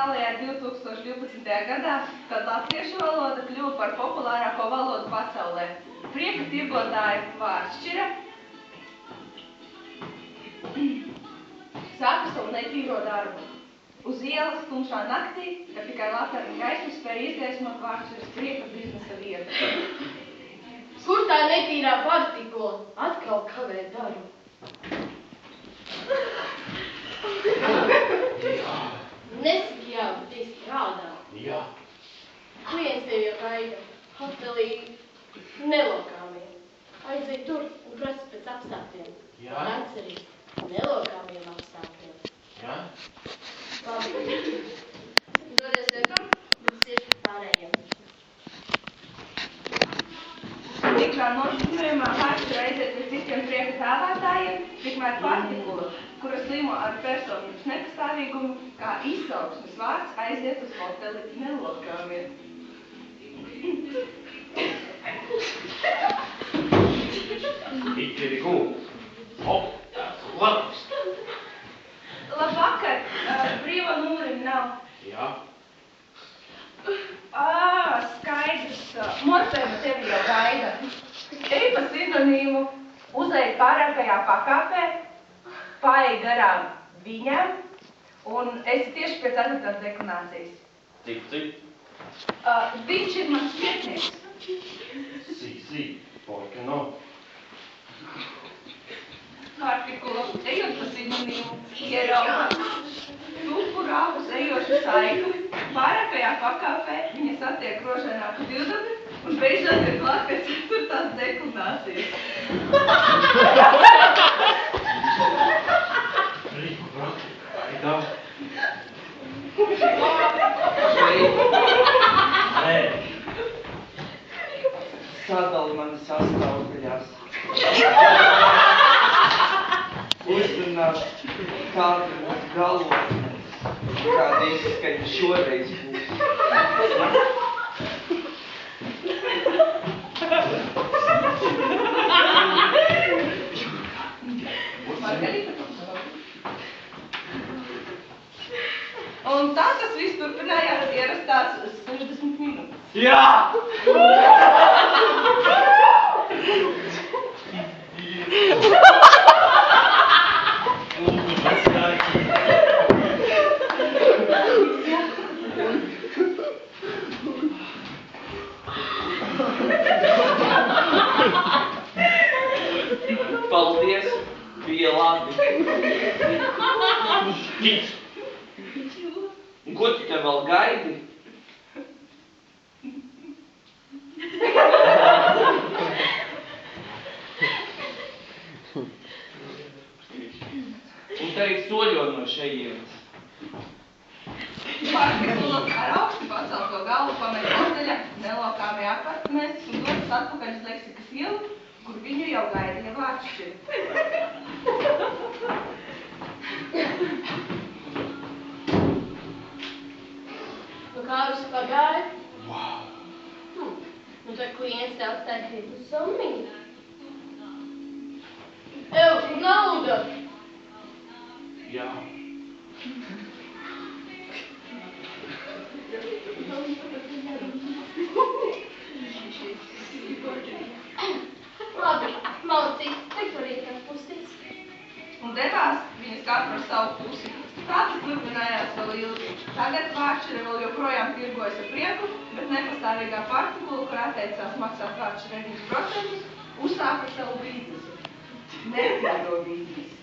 tālajā 2012. gadā, kad latviešu valoda kļuva par populārāko valodu pasaulē. Prieka tirgotāja Vāršķira sāka savu netīro darbu. Uz ielas tumšā naktī, kad tikai latarņu gaismu spēja izgaismot Vāršķiras prieka biznesa vietu. Kur tā netīrā partikola atkal kavē darbu? Nesaki jau, bet es strādā. Jā. Klients tevi jau gaida. Hotelī nelokāmie. Aizved tur un prasa pēc apstākļiem. Jā. Nāc arī nelokāmiem apstākļiem. Jā. Labi. Dodies liekam, bet cieši pārējiem. Tiklā nošķirojumā Vāršķira aiziet pie citiem prieka tēlētājiem, tikmēr partikula, kura slimo ar personības nepastāvīgumu, kā izsauksmes vārds aiziet uz hoteli nelokāmie. Ikeriku. O, tāds labs. Labvakar, brīva numuriņa nav. Jā. Skaidrs, Morfēma tevi jau gaida. Ej pa sinonīmu, uzej pārākajā pakāpē, paej garām viņam, un esi tieši pēc 4. deklinācijas. Cik? Viņš ir mans vietnieks. Sí, porque no. Partikula, ejot pa sinonīmu, ierauga tupu rāvus ejošu saikli. Pārākajā pakāpē viņa satiek rožaināku dildami un beidzot ir klāt pēc 4. deklinācijas. Tā. Nē. Sadali mani sastāvdaļās. Uzrunāt kārdināt galotnes. Kāda izskaņa šoreiz būs. Un tā tas viss turpinājās ierastās 60 minūtes. Jā! Paldies, bija labi. Kiks. Un ko tu te vēl gaidi? Un teikt soļot no šejienes. Partikula ar augstu pacelto galvu pamet hoteļa nelokāmie apartamentus un dodas atpakaļ uz Leksikas ielu, kur viņu jau gaida Vāršķira. Nu kā viss pagāja? Wow. Nu tad klients te atstāja krietnu summiņu. Ev, nauda! Jā. Labi, malacīt, teik varīt atpusties. Un devās viņas katru ar savu pusi. Tāds turpinājās vēl ilgi. Tagad Vāršķira vēl joprojām tirgojas ar prieku, bet nepastāvīgā partikula, kur atteicās maksāt Vāršķira 9%, uzsāka savu biznesu. Netīro biznesu.